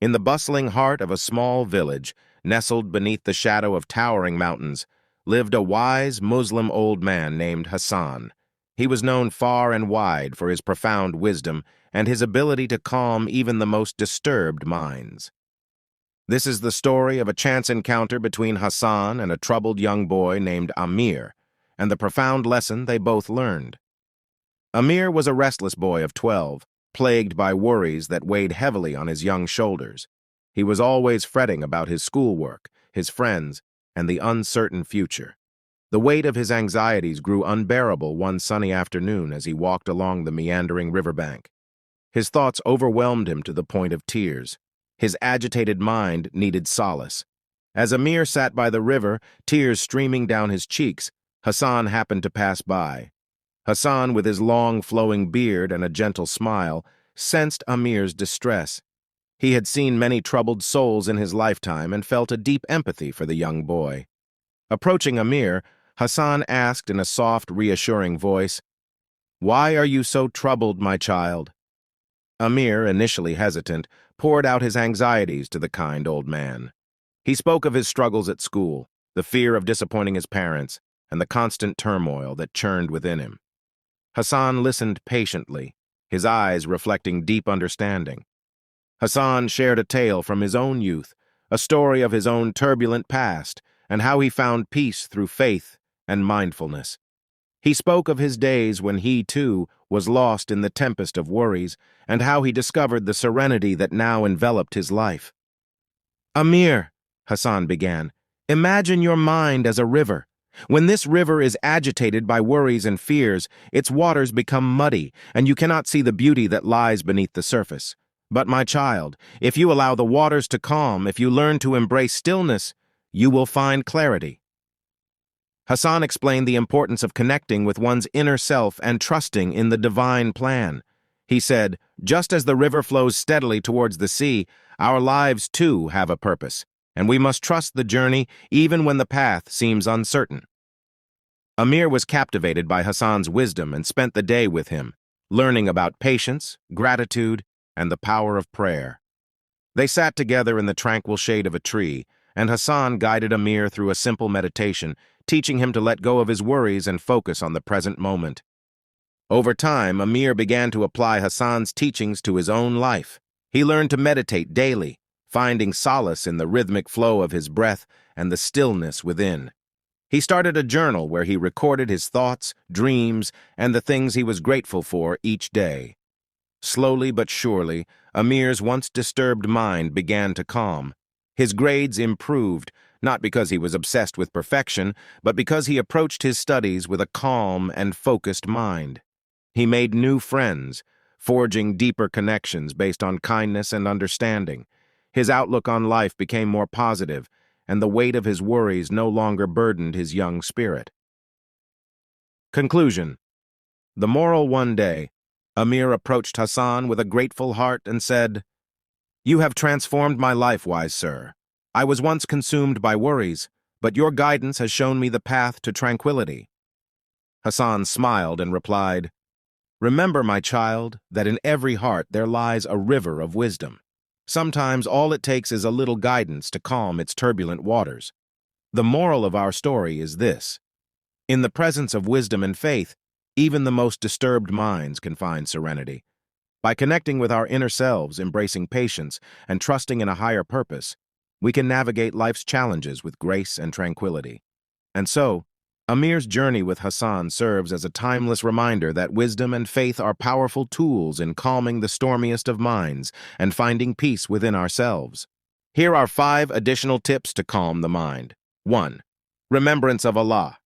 In the bustling heart of a small village, nestled beneath the shadow of towering mountains, lived a wise Muslim old man named Hassan. He was known far and wide for his profound wisdom and his ability to calm even the most disturbed minds. This is the story of a chance encounter between Hassan and a troubled young boy named Amir, and the profound lesson they both learned. Amir was a restless boy of 12, plagued by worries that weighed heavily on his young shoulders. He was always fretting about his schoolwork, his friends, and the uncertain future. The weight of his anxieties grew unbearable one sunny afternoon as he walked along the meandering riverbank. His thoughts overwhelmed him to the point of tears. His agitated mind needed solace. As Amir sat by the river, tears streaming down his cheeks, Hassan happened to pass by. Hassan, with his long, flowing beard and a gentle smile, sensed Amir's distress. He had seen many troubled souls in his lifetime and felt a deep empathy for the young boy. Approaching Amir, Hassan asked in a soft, reassuring voice, "Why are you so troubled, my child?" Amir, initially hesitant, poured out his anxieties to the kind old man. He spoke of his struggles at school, the fear of disappointing his parents, and the constant turmoil that churned within him. Hassan listened patiently, his eyes reflecting deep understanding. Hassan shared a tale from his own youth, a story of his own turbulent past, and how he found peace through faith and mindfulness. He spoke of his days when he, too, was lost in the tempest of worries, and how he discovered the serenity that now enveloped his life. "Amir," Hassan began, "imagine your mind as a river. When this river is agitated by worries and fears, its waters become muddy, and you cannot see the beauty that lies beneath the surface. But, my child, if you allow the waters to calm, if you learn to embrace stillness, you will find clarity." Hassan explained the importance of connecting with one's inner self and trusting in the divine plan. He said, "Just as the river flows steadily towards the sea, our lives too have a purpose, and we must trust the journey even when the path seems uncertain." Amir was captivated by Hassan's wisdom and spent the day with him, learning about patience, gratitude, and the power of prayer. They sat together in the tranquil shade of a tree, and Hassan guided Amir through a simple meditation, teaching him to let go of his worries and focus on the present moment. Over time, Amir began to apply Hassan's teachings to his own life. He learned to meditate daily, finding solace in the rhythmic flow of his breath and the stillness within. He started a journal where he recorded his thoughts, dreams, and the things he was grateful for each day. Slowly but surely, Amir's once disturbed mind began to calm. His grades improved, not because he was obsessed with perfection, but because he approached his studies with a calm and focused mind. He made new friends, forging deeper connections based on kindness and understanding. His outlook on life became more positive, and the weight of his worries no longer burdened his young spirit. Conclusion. The moral: one day, Amir approached Hassan with a grateful heart and said, "You have transformed my life, wise sir. I was once consumed by worries, but your guidance has shown me the path to tranquility." Hassan smiled and replied, "Remember, my child, that in every heart there lies a river of wisdom. Sometimes all it takes is a little guidance to calm its turbulent waters. The moral of our story is this: in the presence of wisdom and faith, even the most disturbed minds can find serenity. By connecting with our inner selves, embracing patience, and trusting in a higher purpose, we can navigate life's challenges with grace and tranquility." And so, Amir's journey with Hassan serves as a timeless reminder that wisdom and faith are powerful tools in calming the stormiest of minds and finding peace within ourselves. Here are 5 additional tips to calm the mind. 1. Remembrance of Allah.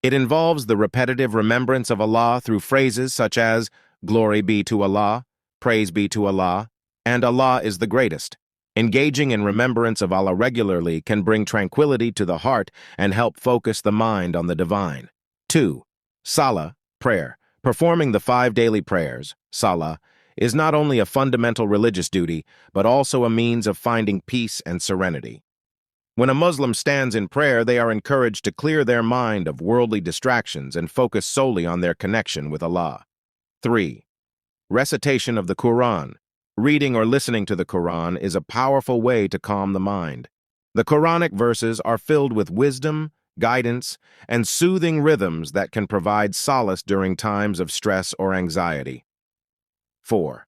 It involves the repetitive remembrance of Allah through phrases such as, "Glory be to Allah," "Praise be to Allah," and "Allah is the greatest." Engaging in remembrance of Allah regularly can bring tranquility to the heart and help focus the mind on the divine. 2. Salah, prayer. Performing the 5 daily prayers, Salah, is not only a fundamental religious duty, but also a means of finding peace and serenity. When a Muslim stands in prayer, they are encouraged to clear their mind of worldly distractions and focus solely on their connection with Allah. 3. Recitation of the Quran. Reading or listening to the Quran is a powerful way to calm the mind. The Quranic verses are filled with wisdom, guidance, and soothing rhythms that can provide solace during times of stress or anxiety. 4.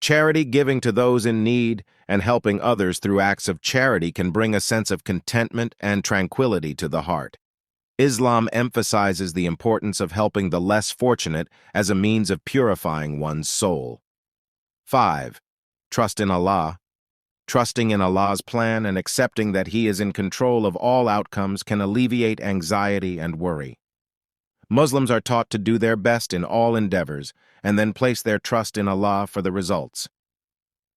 Charity. Giving to those in need and helping others through acts of charity can bring a sense of contentment and tranquility to the heart. Islam emphasizes the importance of helping the less fortunate as a means of purifying one's soul. 5. Trust in Allah. Trusting in Allah's plan and accepting that He is in control of all outcomes can alleviate anxiety and worry. Muslims are taught to do their best in all endeavors and then place their trust in Allah for the results.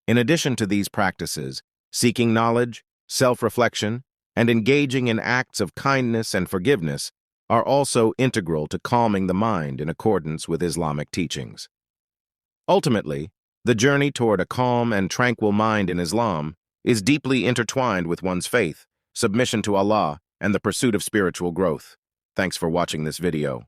In addition to these practices, seeking knowledge, self-reflection, and engaging in acts of kindness and forgiveness are also integral to calming the mind in accordance with Islamic teachings. Ultimately, the journey toward a calm and tranquil mind in Islam is deeply intertwined with one's faith, submission to Allah, and the pursuit of spiritual growth. Thanks for watching this video.